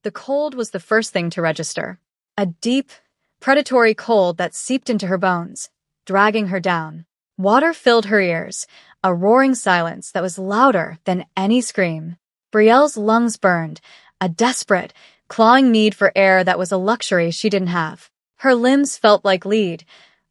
The cold was the first thing to register. A deep, predatory cold that seeped into her bones, dragging her down. Water filled her ears, a roaring silence that was louder than any scream. Brielle's lungs burned, a desperate, clawing need for air that was a luxury she didn't have. Her limbs felt like lead,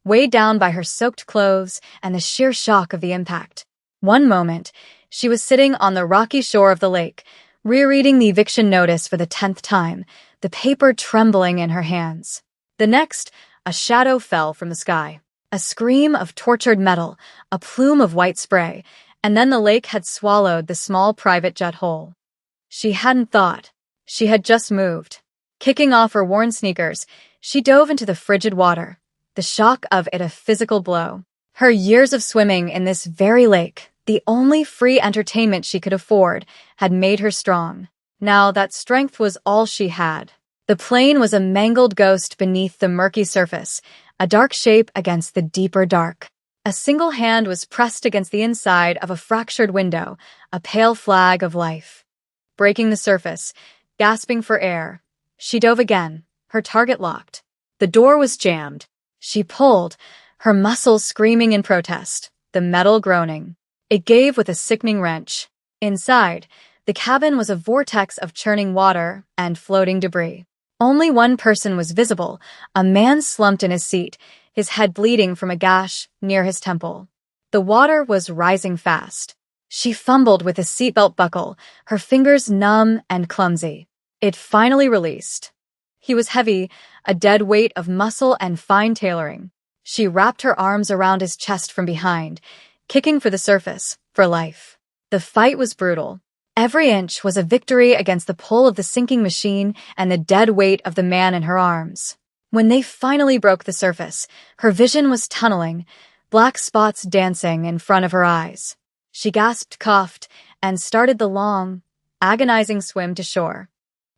weighed down by her soaked clothes and the sheer shock of the impact. One moment, she was sitting on the rocky shore of the lake, rereading the eviction notice for the 10th time, the paper trembling in her hands. The next, a shadow fell from the sky. A scream of tortured metal, a plume of white spray, and then the lake had swallowed the small private jet whole. She hadn't thought. She had just moved. Kicking off her worn sneakers, she dove into the frigid water, the shock of it a physical blow. Her years of swimming in this very lake, the only free entertainment she could afford, had made her strong. Now that strength was all she had. The plane was a mangled ghost beneath the murky surface, a dark shape against the deeper dark. A single hand was pressed against the inside of a fractured window, a pale flag of life. Breaking the surface, gasping for air, she dove again, her target locked. The door was jammed. She pulled, her muscles screaming in protest, the metal groaning. It gave with a sickening wrench. Inside, the cabin was a vortex of churning water and floating debris. Only one person was visible, a man slumped in his seat, his head bleeding from a gash near his temple. The water was rising fast. She fumbled with the seatbelt buckle, her fingers numb and clumsy. It finally released. He was heavy, a dead weight of muscle and fine tailoring. She wrapped her arms around his chest from behind, kicking for the surface, for life. The fight was brutal. Every inch was a victory against the pull of the sinking machine and the dead weight of the man in her arms. When they finally broke the surface, her vision was tunneling, black spots dancing in front of her eyes. She gasped, coughed, and started the long, agonizing swim to shore.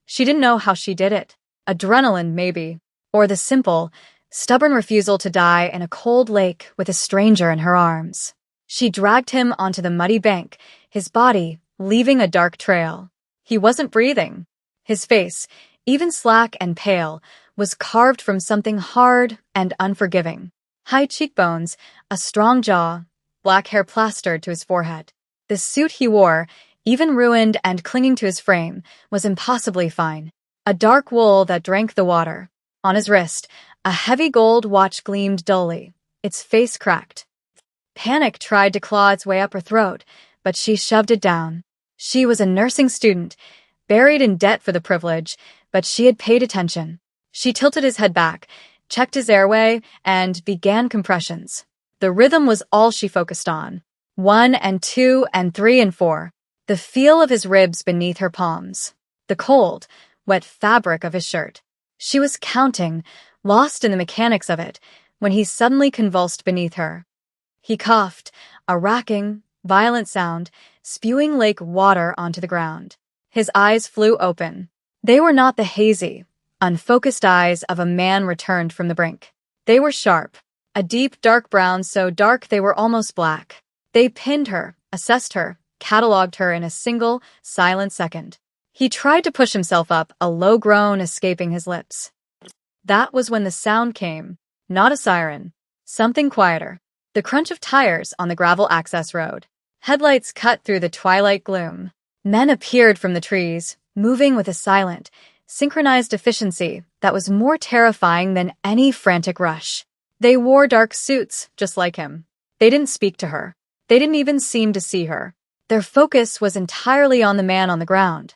She didn't know how she did it. Adrenaline, maybe. Or the simple, stubborn refusal to die in a cold lake with a stranger in her arms. She dragged him onto the muddy bank, his body leaving a dark trail. He wasn't breathing. His face, even slack and pale, was carved from something hard and unforgiving. High cheekbones, a strong jaw, black hair plastered to his forehead. The suit he wore, even ruined and clinging to his frame, was impossibly fine. A dark wool that drank the water. On his wrist, a heavy gold watch gleamed dully, its face cracked. Panic tried to claw its way up her throat, but she shoved it down. She was a nursing student, buried in debt for the privilege, but she had paid attention. She tilted his head back, checked his airway, and began compressions. The rhythm was all she focused on. 1 and 2 and 3 and 4. The feel of his ribs beneath her palms. The cold, wet fabric of his shirt. She was counting, lost in the mechanics of it, when he suddenly convulsed beneath her. He coughed, a racking, violent sound, spewing lake water onto the ground. His eyes flew open. They were not the hazy, unfocused eyes of a man returned from the brink. They were sharp, a deep dark brown so dark they were almost black. They pinned her, assessed her, catalogued her in a single, silent second. He tried to push himself up, a low groan escaping his lips. That was when the sound came, not a siren, something quieter. The crunch of tires on the gravel access road. Headlights cut through the twilight gloom. Men appeared from the trees, moving with a silent, synchronized efficiency that was more terrifying than any frantic rush. They wore dark suits, just like him. They didn't speak to her. They didn't even seem to see her. Their focus was entirely on the man on the ground.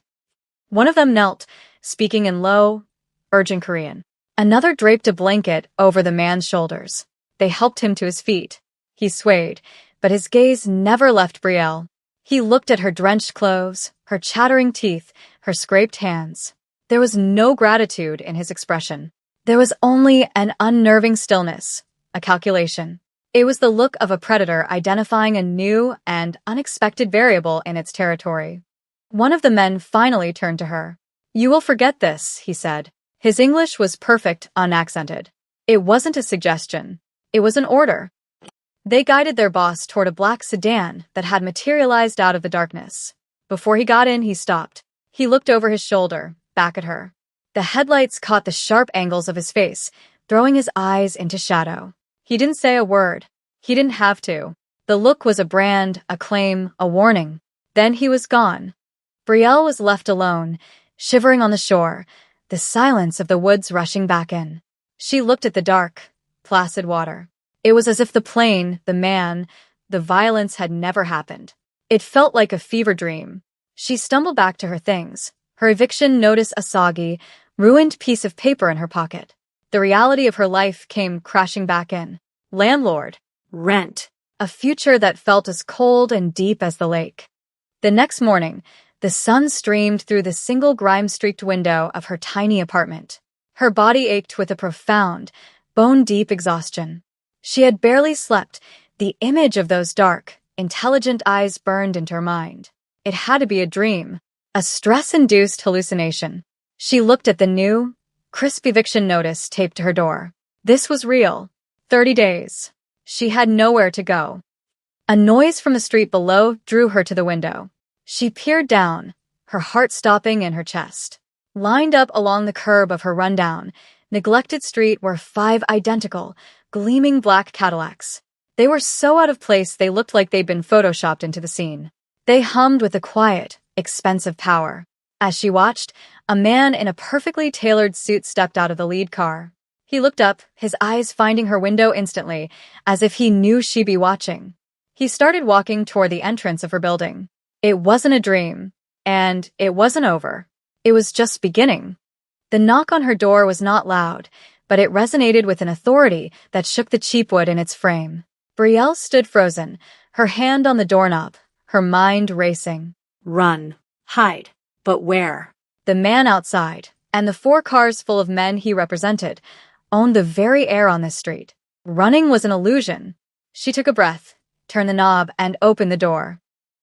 One of them knelt, speaking in low, urgent Korean. Another draped a blanket over the man's shoulders. They helped him to his feet. He swayed, but his gaze never left Brielle. He looked at her drenched clothes, her chattering teeth, her scraped hands. There was no gratitude in his expression. There was only an unnerving stillness, a calculation. It was the look of a predator identifying a new and unexpected variable in its territory. One of the men finally turned to her. "You will forget this," he said. His English was perfect, unaccented. It wasn't a suggestion. It was an order. They guided their boss toward a black sedan that had materialized out of the darkness. Before he got in, he stopped. He looked over his shoulder, back at her. The headlights caught the sharp angles of his face, throwing his eyes into shadow. He didn't say a word. He didn't have to. The look was a brand, a claim, a warning. Then he was gone. Brielle was left alone, shivering on the shore, the silence of the woods rushing back in. She looked at the dark, placid water. It was as if the plane, the man, the violence had never happened. It felt like a fever dream. She stumbled back to her things, her eviction notice a soggy, ruined piece of paper in her pocket. The reality of her life came crashing back in. Landlord. Rent. A future that felt as cold and deep as the lake. The next morning, the sun streamed through the single grime-streaked window of her tiny apartment. Her body ached with a profound, bone-deep exhaustion. She had barely slept. The image of those dark, intelligent eyes burned into her mind. It had to be a dream, a stress-induced hallucination. She looked at the new, crisp eviction notice taped to her door. This was real. 30 days. She had nowhere to go. A noise from the street below drew her to the window. She peered down, her heart stopping in her chest. Lined up along the curb of her rundown, neglected street were 5 identical, gleaming black Cadillacs. They were so out of place they looked like they'd been photoshopped into the scene. They hummed with a quiet, expensive power. As she watched, a man in a perfectly tailored suit stepped out of the lead car. He looked up, his eyes finding her window instantly, as if he knew she'd be watching. He started walking toward the entrance of her building. It wasn't a dream, and it wasn't over. It was just beginning. The knock on her door was not loud, but it resonated with an authority that shook the cheap wood in its frame. Brielle stood frozen, her hand on the doorknob, her mind racing. Run. Hide. But where? The man outside, and the 4 cars full of men he represented, owned the very air on this street. Running was an illusion. She took a breath, turned the knob, and opened the door.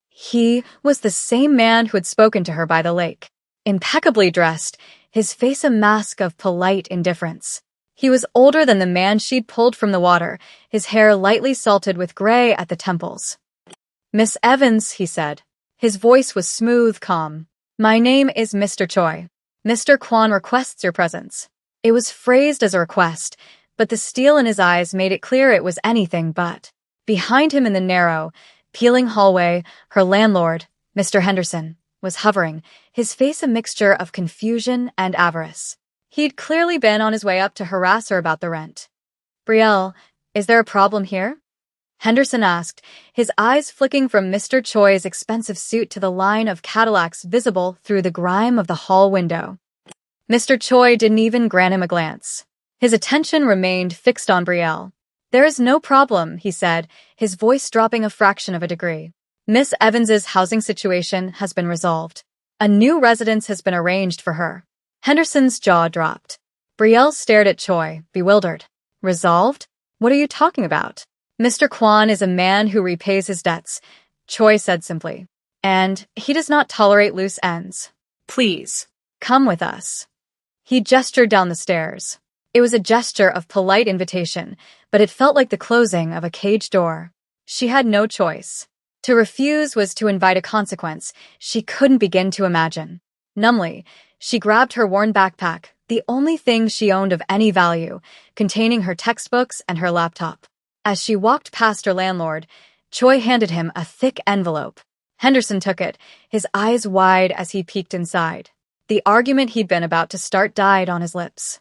He was the same man who had spoken to her by the lake. Impeccably dressed, his face a mask of polite indifference. He was older than the man she'd pulled from the water, his hair lightly salted with gray at the temples. Miss Evans, he said. His voice was smooth, calm. My name is Mr. Choi. Mr. Kwon requests your presence. It was phrased as a request, but the steel in his eyes made it clear it was anything but. Behind him in the narrow, peeling hallway, her landlord, Mr. Henderson, was hovering, his face a mixture of confusion and avarice. He'd clearly been on his way up to harass her about the rent. Brielle, is there a problem here? Henderson asked, his eyes flicking from Mr. Choi's expensive suit to the line of Cadillacs visible through the grime of the hall window. Mr. Choi didn't even grant him a glance. His attention remained fixed on Brielle. There is no problem, he said, his voice dropping a fraction of a degree. Miss Evans's housing situation has been resolved. A new residence has been arranged for her. Henderson's jaw dropped. Brielle stared at Choi, bewildered. Resolved? What are you talking about? Mr. Kwon is a man who repays his debts, Choi said simply. And he does not tolerate loose ends. Please, come with us. He gestured down the stairs. It was a gesture of polite invitation, but it felt like the closing of a cage door. She had no choice. To refuse was to invite a consequence she couldn't begin to imagine. Numbly, she grabbed her worn backpack, the only thing she owned of any value, containing her textbooks and her laptop. As she walked past her landlord, Choi handed him a thick envelope. Henderson took it, his eyes wide as he peeked inside. The argument he'd been about to start died on his lips.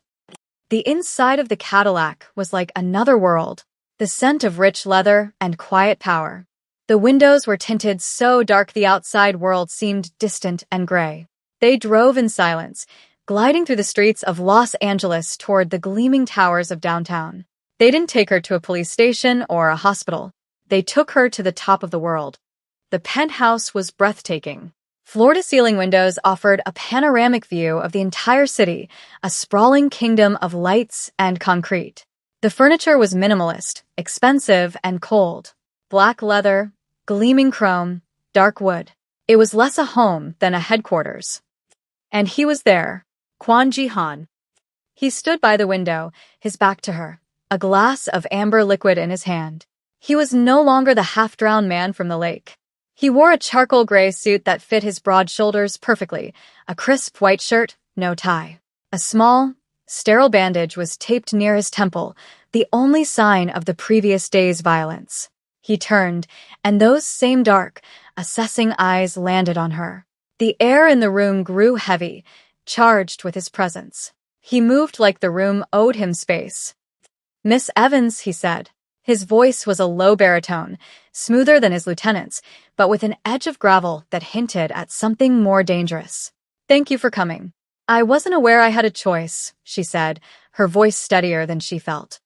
The inside of the Cadillac was like another world, the scent of rich leather and quiet power. The windows were tinted so dark the outside world seemed distant and gray. They drove in silence, gliding through the streets of Los Angeles toward the gleaming towers of downtown. They didn't take her to a police station or a hospital. They took her to the top of the world. The penthouse was breathtaking. Floor-to-ceiling windows offered a panoramic view of the entire city, a sprawling kingdom of lights and concrete. The furniture was minimalist, expensive, and cold. Black leather, gleaming chrome, dark wood. It was less a home than a headquarters. And he was there, Kwon Ji-han. He stood by the window, his back to her, a glass of amber liquid in his hand. He was no longer the half-drowned man from the lake. He wore a charcoal gray suit that fit his broad shoulders perfectly, a crisp white shirt, no tie. A small, sterile bandage was taped near his temple, the only sign of the previous day's violence. He turned, and those same dark, assessing eyes landed on her. The air in the room grew heavy, charged with his presence. He moved like the room owed him space. "Miss Evans," he said. His voice was a low baritone, smoother than his lieutenant's, but with an edge of gravel that hinted at something more dangerous. "Thank you for coming." "I wasn't aware I had a choice," she said, her voice steadier than she felt.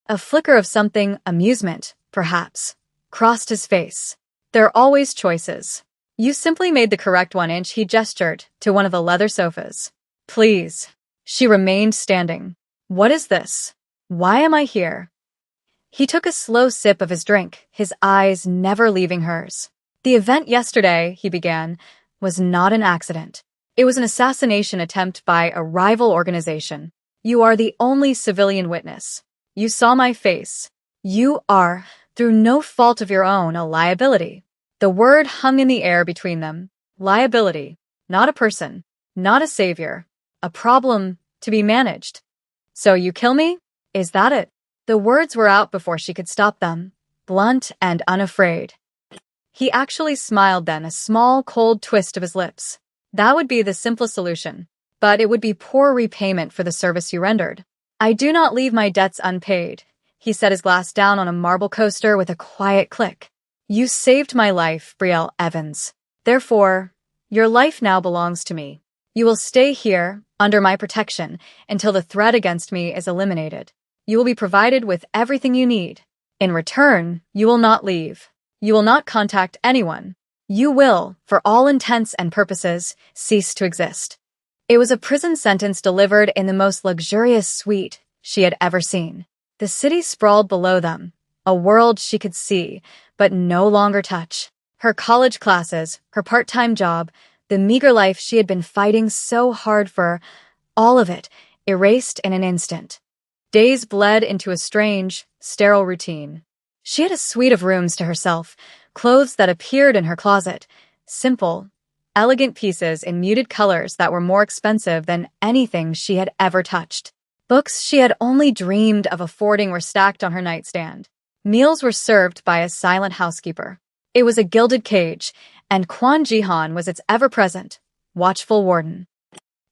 A flicker of something, amusement, perhaps, crossed his face. "There are always choices. You simply made the correct one." He gestured to one of the leather sofas. "Please." She remained standing. "What is this? Why am I here?" He took a slow sip of his drink, his eyes never leaving hers. "The event yesterday," he began, "was not an accident. It was an assassination attempt by a rival organization. You are the only civilian witness. You saw my face. You are, through no fault of your own, a liability." The word hung in the air between them. Liability. Not a person. Not a savior. A problem to be managed. "So you kill me? Is that it?" The words were out before she could stop them, blunt and unafraid. He actually smiled then, a small, cold twist of his lips. "That would be the simplest solution, but it would be poor repayment for the service you rendered." "I do not leave my debts unpaid." He set his glass down on a marble coaster with a quiet click. "You saved my life, Brielle Evans. Therefore, your life now belongs to me. You will stay here, under my protection, until the threat against me is eliminated. You will be provided with everything you need. In return, you will not leave. You will not contact anyone. You will, for all intents and purposes, cease to exist." It was a prison sentence delivered in the most luxurious suite she had ever seen. The city sprawled below them, a world she could see, but no longer touch. Her college classes, her part-time job, the meager life she had been fighting so hard for, all of it erased in an instant. Days bled into a strange, sterile routine. She had a suite of rooms to herself, clothes that appeared in her closet, simple, elegant pieces in muted colors that were more expensive than anything she had ever touched. Books she had only dreamed of affording were stacked on her nightstand. Meals were served by a silent housekeeper. It was a gilded cage, and Quan Jihan was its ever-present, watchful warden.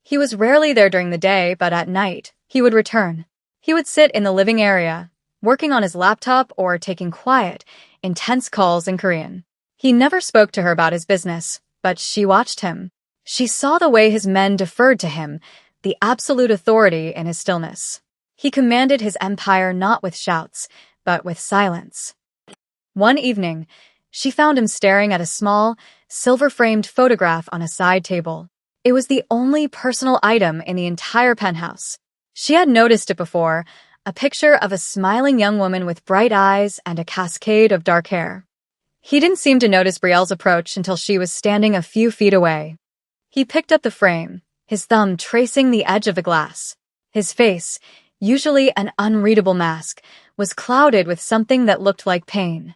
He was rarely there during the day, but at night, he would return. He would sit in the living area, working on his laptop or taking quiet, intense calls in Korean. He never spoke to her about his business, but she watched him. She saw the way his men deferred to him, the absolute authority in his stillness. He commanded his empire not with shouts, but with silence. One evening, she found him staring at a small, silver-framed photograph on a side table. It was the only personal item in the entire penthouse. She had noticed it before, a picture of a smiling young woman with bright eyes and a cascade of dark hair. He didn't seem to notice Brielle's approach until she was standing a few feet away. He picked up the frame, his thumb tracing the edge of the glass. His face, usually an unreadable mask, was clouded with something that looked like pain.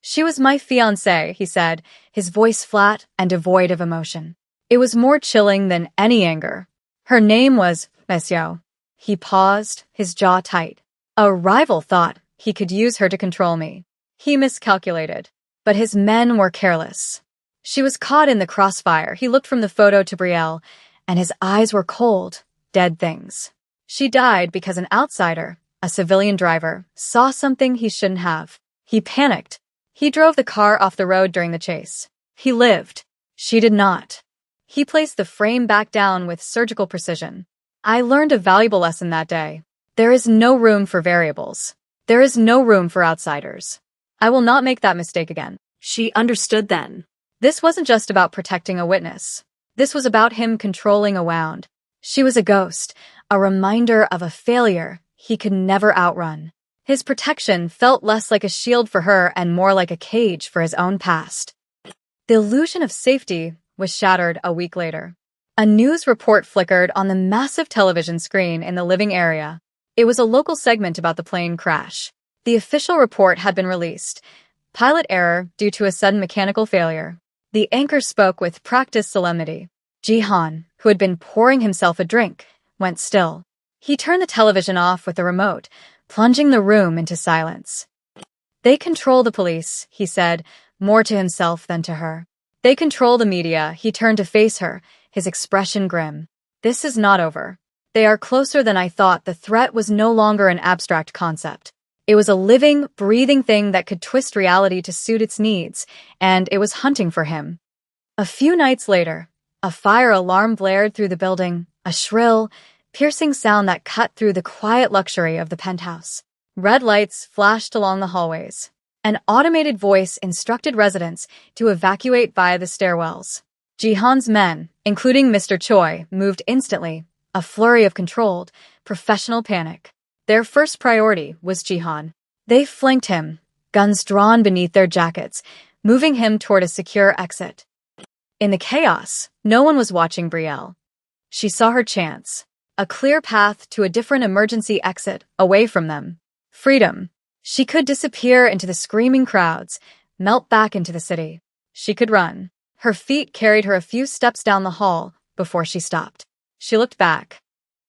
"She was my fiancée," he said, his voice flat and devoid of emotion. It was more chilling than any anger. "Her name was Monsieur." He paused, his jaw tight. A rival thought he could use her to control me. He miscalculated. But his men were careless. She was caught in the crossfire. He looked from the photo to Brielle, and his eyes were cold, dead things. She died because an outsider, a civilian driver, saw something he shouldn't have. He panicked. He drove the car off the road during the chase. He lived. She did not. He placed the frame back down with surgical precision. I learned a valuable lesson that day. There is no room for variables. There is no room for outsiders. I will not make that mistake again. She understood then. This wasn't just about protecting a witness. This was about him controlling a wound. She was a ghost, a reminder of a failure he could never outrun. His protection felt less like a shield for her and more like a cage for his own past. The illusion of safety was shattered a week later. A news report flickered on the massive television screen in the living area. It was a local segment about the plane crash. The official report had been released. Pilot error due to a sudden mechanical failure. The anchor spoke with practiced solemnity. Jihan, who had been pouring himself a drink, went still. He turned the television off with the remote, plunging the room into silence. They control the police, he said, more to himself than to her. They control the media. He turned to face her, his expression grim. This is not over. They are closer than I thought. The threat was no longer an abstract concept. It was a living, breathing thing that could twist reality to suit its needs, and it was hunting for him. A few nights later, a fire alarm blared through the building, a shrill, piercing sound that cut through the quiet luxury of the penthouse. Red lights flashed along the hallways. An automated voice instructed residents to evacuate via the stairwells. Jihan's men, including Mr. Choi, moved instantly, a flurry of controlled, professional panic. Their first priority was Jihan. They flanked him, guns drawn beneath their jackets, moving him toward a secure exit. In the chaos, no one was watching Brielle. She saw her chance, a clear path to a different emergency exit away from them. Freedom. She could disappear into the screaming crowds, melt back into the city. She could run. Her feet carried her a few steps down the hall before she stopped. She looked back.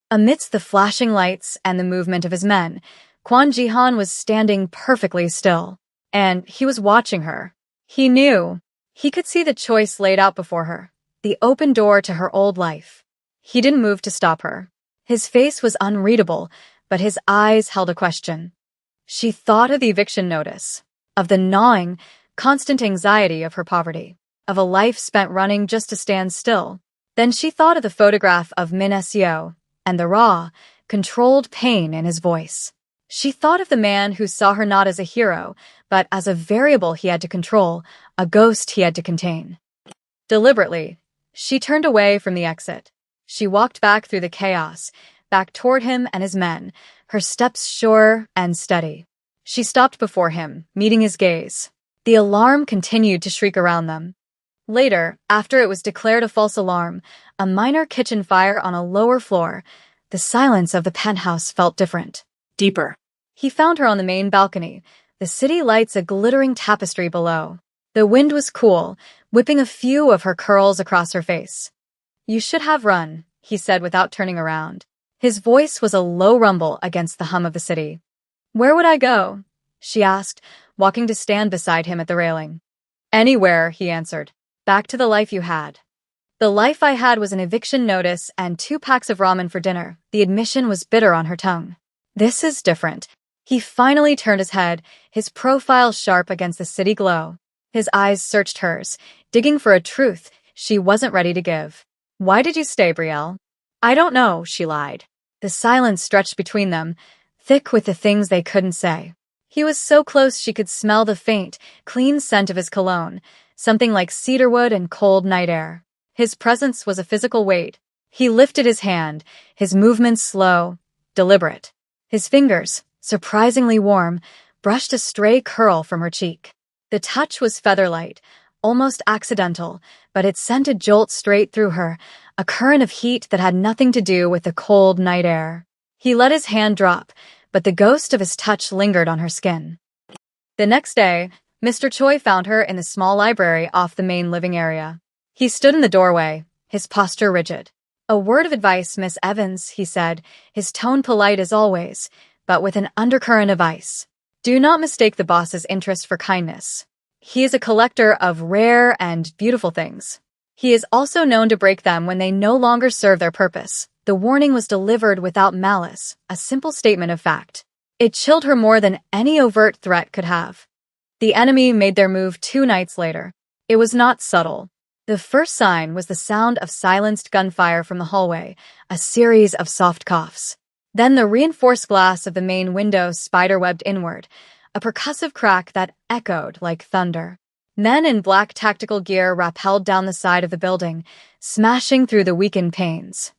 Amidst the flashing lights and the movement of his men, Kwon Jihan was standing perfectly still, and he was watching her. He knew. He could see the choice laid out before her, the open door to her old life. He didn't move to stop her. His face was unreadable, but his eyes held a question. She thought of the eviction notice, of the gnawing, constant anxiety of her poverty, of a life spent running just to stand still. Then she thought of the photograph of Min Seo and the raw, controlled pain in his voice. She thought of the man who saw her not as a hero, but as a variable he had to control, a ghost he had to contain. Deliberately, she turned away from the exit. She walked back through the chaos, back toward him and his men, her steps sure and steady. She stopped before him, meeting his gaze. The alarm continued to shriek around them. Later, after it was declared a false alarm, a minor kitchen fire on a lower floor, the silence of the penthouse felt different, deeper. He found her on the main balcony, the city lights a glittering tapestry below. The wind was cool, whipping a few of her curls across her face. You should have run, he said without turning around. His voice was a low rumble against the hum of the city. Where would I go? She asked, walking to stand beside him at the railing. Anywhere, he answered. Back to the life you had. The life I had was an eviction notice and 2 packs of ramen for dinner. The admission was bitter on her tongue. This is different. He finally turned his head, his profile sharp against the city glow. His eyes searched hers, digging for a truth she wasn't ready to give. Why did you stay, Brielle? I don't know, she lied. The silence stretched between them, thick with the things they couldn't say. He was so close she could smell the faint, clean scent of his cologne, something like cedarwood and cold night air. His presence was a physical weight. He lifted his hand, his movements slow, deliberate. His fingers, surprisingly warm, brushed a stray curl from her cheek. The touch was feather-light, almost accidental, but it sent a jolt straight through her, a current of heat that had nothing to do with the cold night air. He let his hand drop, but the ghost of his touch lingered on her skin. The next day, Mr. Choi found her in the small library off the main living area. He stood in the doorway, his posture rigid. A word of advice, Miss Evans, he said, his tone polite as always, but with an undercurrent of ice. Do not mistake the boss's interest for kindness. He is a collector of rare and beautiful things. He is also known to break them when they no longer serve their purpose. The warning was delivered without malice, a simple statement of fact. It chilled her more than any overt threat could have. The enemy made their move 2 nights later. It was not subtle. The first sign was the sound of silenced gunfire from the hallway, a series of soft coughs. Then the reinforced glass of the main window spiderwebbed inward, a percussive crack that echoed like thunder. Men in black tactical gear rappelled down the side of the building, smashing through the weakened panes.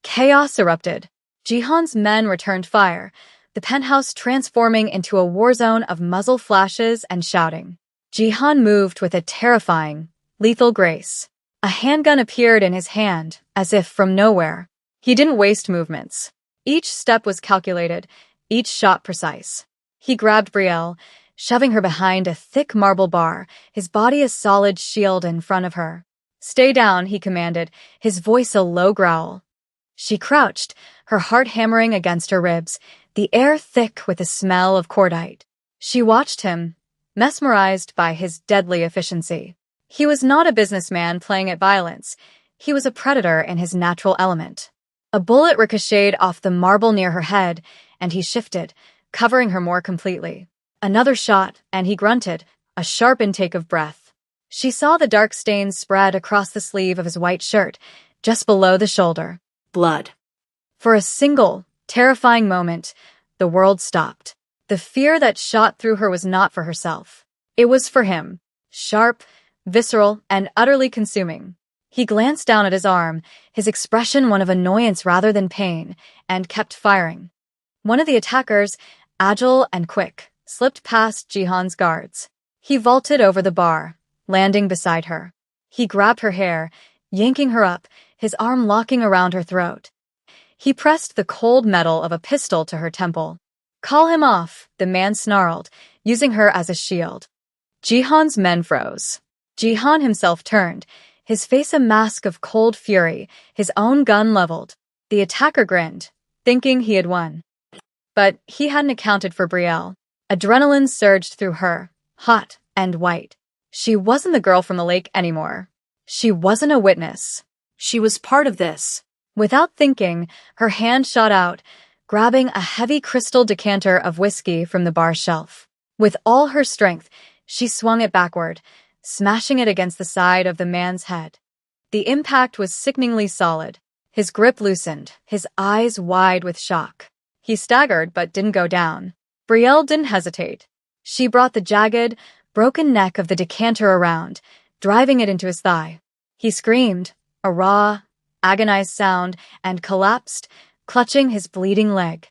Chaos erupted. Jihan's men returned fire, the penthouse transforming into a war zone of muzzle flashes and shouting. Jihan moved with a terrifying, lethal grace. A handgun appeared in his hand, as if from nowhere. He didn't waste movements. Each step was calculated, each shot precise. He grabbed Brielle, shoving her behind a thick marble bar, his body a solid shield in front of her. "Stay down," he commanded, his voice a low growl. She crouched, her heart hammering against her ribs, the air thick with the smell of cordite. She watched him, mesmerized by his deadly efficiency. He was not a businessman playing at violence. He was a predator in his natural element. A bullet ricocheted off the marble near her head, and he shifted, covering her more completely. Another shot, and he grunted, a sharp intake of breath. She saw the dark stains spread across the sleeve of his white shirt, just below the shoulder. Blood. For a single, terrifying moment, the world stopped. The fear that shot through her was not for herself. It was for him. Sharp, visceral, and utterly consuming. He glanced down at his arm, his expression one of annoyance rather than pain, and kept firing. One of the attackers, agile and quick, slipped past Jihan's guards. He vaulted over the bar, landing beside her. He grabbed her hair, yanking her up, his arm locking around her throat. He pressed the cold metal of a pistol to her temple. "Call him off," the man snarled, using her as a shield. Jihan's men froze. Jihan himself turned, his face a mask of cold fury, his own gun leveled. The attacker grinned, thinking he had won. But he hadn't accounted for Brielle. Adrenaline surged through her, hot and white. She wasn't the girl from the lake anymore. She wasn't a witness. She was part of this. Without thinking, her hand shot out, grabbing a heavy crystal decanter of whiskey from the bar shelf. With all her strength, she swung it backward, smashing it against the side of the man's head. The impact was sickeningly solid. His grip loosened, his eyes wide with shock. He staggered but didn't go down. Brielle didn't hesitate. She brought the jagged, broken neck of the decanter around, driving it into his thigh. He screamed, a raw, agonized sound, and collapsed, clutching his bleeding leg.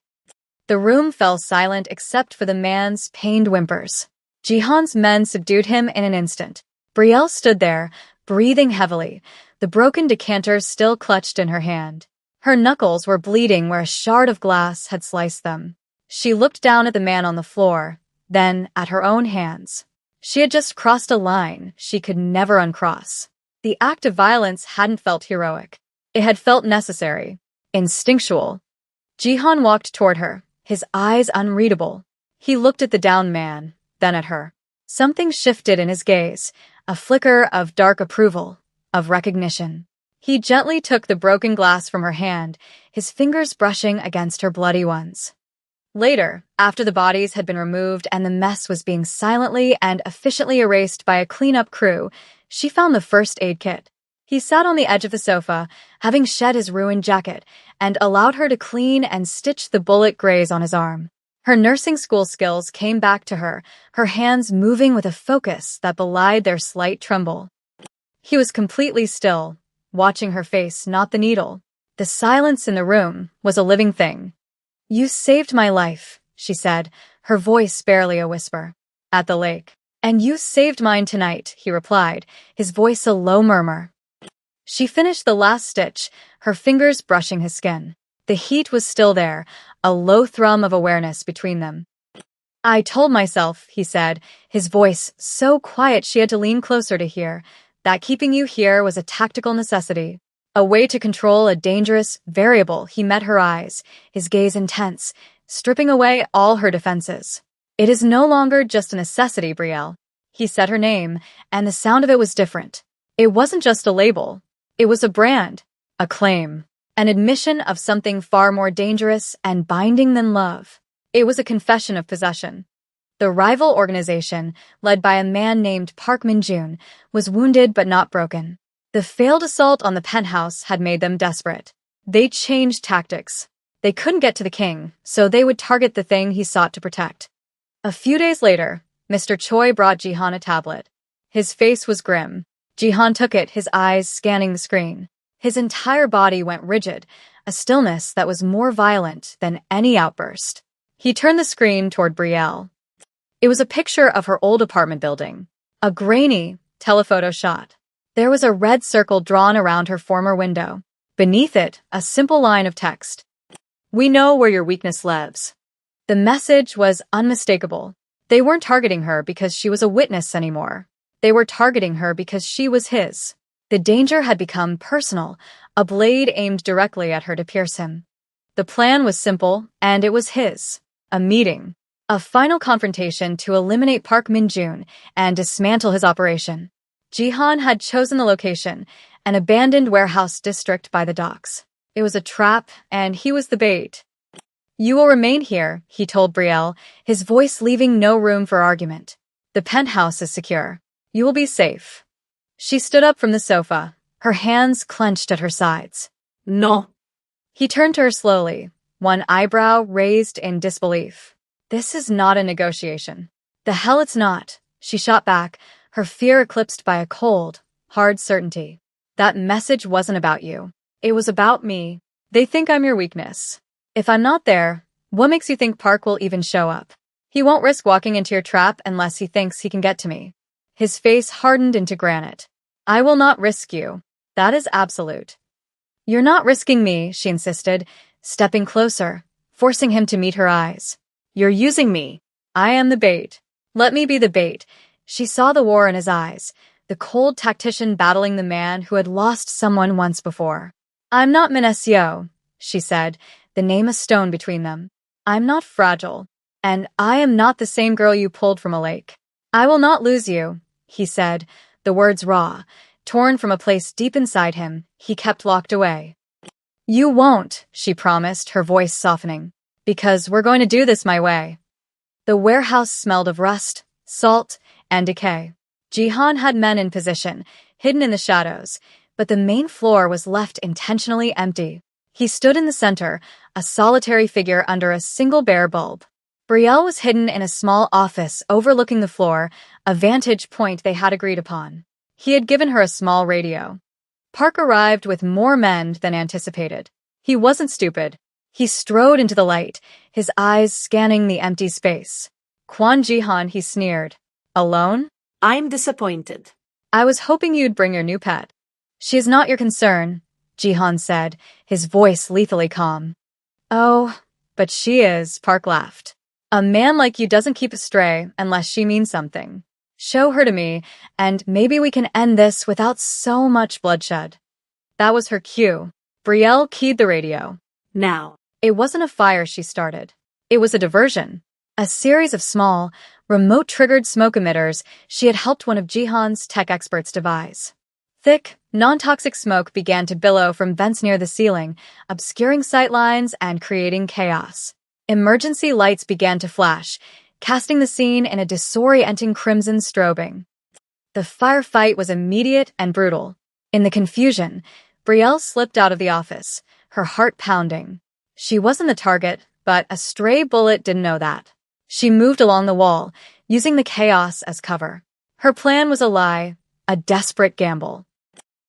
The room fell silent except for the man's pained whimpers. Jihan's men subdued him in an instant. Brielle stood there, breathing heavily, the broken decanter still clutched in her hand. Her knuckles were bleeding where a shard of glass had sliced them. She looked down at the man on the floor, then at her own hands. She had just crossed a line she could never uncross. The act of violence hadn't felt heroic. It had felt necessary, instinctual. Jihan walked toward her, his eyes unreadable. He looked at the downed man, then at her. Something shifted in his gaze, a flicker of dark approval, of recognition. He gently took the broken glass from her hand, his fingers brushing against her bloody ones. Later, after the bodies had been removed and the mess was being silently and efficiently erased by a cleanup crew, she found the first aid kit. He sat on the edge of the sofa, having shed his ruined jacket, and allowed her to clean and stitch the bullet graze on his arm. Her nursing school skills came back to her, her hands moving with a focus that belied their slight tremble. He was completely still, watching her face, not the needle. The silence in the room was a living thing. "You saved my life," she said, her voice barely a whisper. "At the lake. And you saved mine tonight," he replied, his voice a low murmur. She finished the last stitch, her fingers brushing his skin. The heat was still there, a low thrum of awareness between them. "I told myself," he said, his voice so quiet she had to lean closer to hear, "that keeping you here was a tactical necessity. A way to control a dangerous variable." He met her eyes, his gaze intense, stripping away all her defenses. "It is no longer just a necessity, Brielle." He said her name, and the sound of it was different. It wasn't just a label. It was a brand, a claim, an admission of something far more dangerous and binding than love. It was a confession of possession. The rival organization, led by a man named Park Min-jun, was wounded but not broken. The failed assault on the penthouse had made them desperate. They changed tactics. They couldn't get to the king, so they would target the thing he sought to protect. A few days later, Mr. Choi brought Jihan a tablet. His face was grim. Jihan took it, his eyes scanning the screen. His entire body went rigid, a stillness that was more violent than any outburst. He turned the screen toward Brielle. It was a picture of her old apartment building. A grainy telephoto shot. There was a red circle drawn around her former window. Beneath it, a simple line of text. "We know where your weakness lives." The message was unmistakable. They weren't targeting her because she was a witness anymore. They were targeting her because she was his. The danger had become personal, a blade aimed directly at her to pierce him. The plan was simple, and it was his. A meeting. A final confrontation to eliminate Park Min-joon and dismantle his operation. Jihan had chosen the location, an abandoned warehouse district by the docks. It was a trap, and he was the bait. "You will remain here," he told Brielle, his voice leaving no room for argument. "The penthouse is secure. You will be safe." She stood up from the sofa, her hands clenched at her sides. No. He turned to her slowly, one eyebrow raised in disbelief. "This is not a negotiation." "The hell it's not," she shot back, her fear eclipsed by a cold, hard certainty. "That message wasn't about you. It was about me. They think I'm your weakness. If I'm not there, what makes you think Park will even show up? He won't risk walking into your trap unless he thinks he can get to me." His face hardened into granite. "I will not risk you. That is absolute." "You're not risking me," she insisted, stepping closer, forcing him to meet her eyes. "You're using me. I am the bait. Let me be the bait." She saw the war in his eyes, the cold tactician battling the man who had lost someone once before. "I'm not Minessio," she said, the name a stone between them. "I'm not fragile, and I am not the same girl you pulled from a lake." "I will not lose you," he said, the words raw, torn from a place deep inside him he kept locked away. "You won't," she promised, her voice softening, "because we're going to do this my way." The warehouse smelled of rust, salt, and decay. Jihan had men in position, hidden in the shadows, but the main floor was left intentionally empty. He stood in the center, a solitary figure under a single bare bulb. Brielle was hidden in a small office overlooking the floor, a vantage point they had agreed upon. He had given her a small radio. Park arrived with more men than anticipated. He wasn't stupid. He strode into the light, his eyes scanning the empty space. "Kwon Jihan," he sneered. "Alone?" I'm disappointed. "I was hoping you'd bring your new pet." "She is not your concern," Jihan said, his voice lethally calm. "Oh, but she is," Park laughed. "A man like you doesn't keep a stray unless she means something. Show her to me, and maybe we can end this without so much bloodshed." That was her cue. Brielle keyed the radio. Now. It wasn't a fire she started. It was a diversion. A series of small, remote-triggered smoke emitters she had helped one of Jihan's tech experts devise. Thick, non-toxic smoke began to billow from vents near the ceiling, obscuring sightlines and creating chaos. Emergency lights began to flash, casting the scene in a disorienting crimson strobing. The firefight was immediate and brutal. In the confusion, Brielle slipped out of the office, her heart pounding. She wasn't the target, but a stray bullet didn't know that. She moved along the wall, using the chaos as cover. Her plan was a lie, a desperate gamble.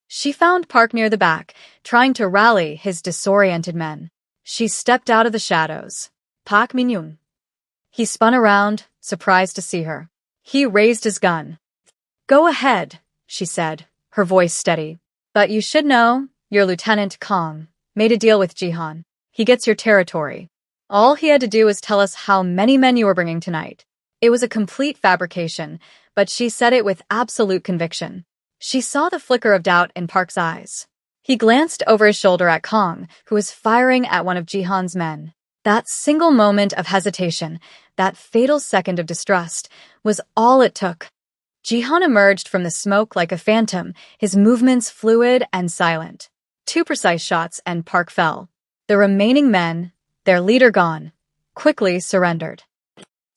She found Park near the back, trying to rally his disoriented men. She stepped out of the shadows. "Park Min-yoon." He spun around, surprised to see her. He raised his gun. "Go ahead," she said, her voice steady. "But you should know, your Lieutenant Kong made a deal with Jihan. He gets your territory. All he had to do was tell us how many men you were bringing tonight." It was a complete fabrication, but she said it with absolute conviction. She saw the flicker of doubt in Park's eyes. He glanced over his shoulder at Kong, who was firing at one of Jihan's men. That single moment of hesitation, that fatal second of distrust, was all it took. Jihan emerged from the smoke like a phantom, his movements fluid and silent. 2 precise shots and Park fell. The remaining men, their leader gone, quickly surrendered.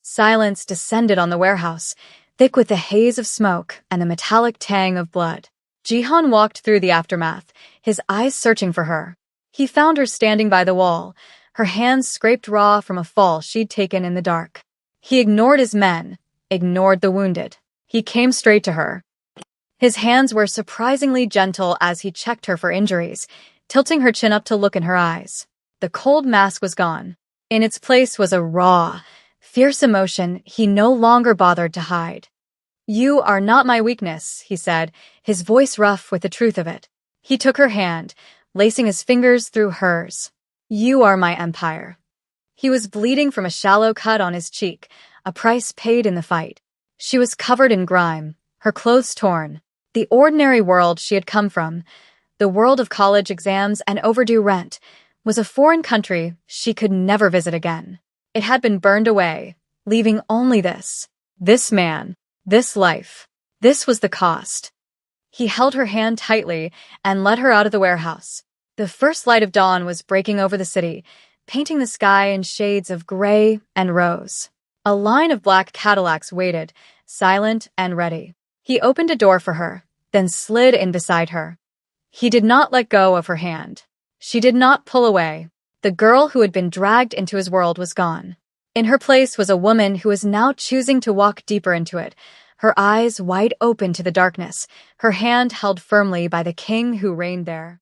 Silence descended on the warehouse, thick with the haze of smoke and the metallic tang of blood. Jihan walked through the aftermath, his eyes searching for her. He found her standing by the wall, her hands scraped raw from a fall she'd taken in the dark. He ignored his men, ignored the wounded. He came straight to her. His hands were surprisingly gentle as he checked her for injuries, tilting her chin up to look in her eyes. The cold mask was gone. In its place was a raw, fierce emotion he no longer bothered to hide. "You are not my weakness," he said, his voice rough with the truth of it. He took her hand, lacing his fingers through hers. "You are my empire." He was bleeding from a shallow cut on his cheek, a price paid in the fight. She was covered in grime, her clothes torn. The ordinary world she had come from, the world of college exams and overdue rent, was a foreign country she could never visit again. It had been burned away, leaving only this man, this life. This was the cost. He held her hand tightly and led her out of the warehouse. The first light of dawn was breaking over the city, painting the sky in shades of gray and rose. A line of black Cadillacs waited, silent and ready. He opened a door for her, then slid in beside her. He did not let go of her hand. She did not pull away. The girl who had been dragged into his world was gone. In her place was a woman who was now choosing to walk deeper into it, her eyes wide open to the darkness, her hand held firmly by the king who reigned there.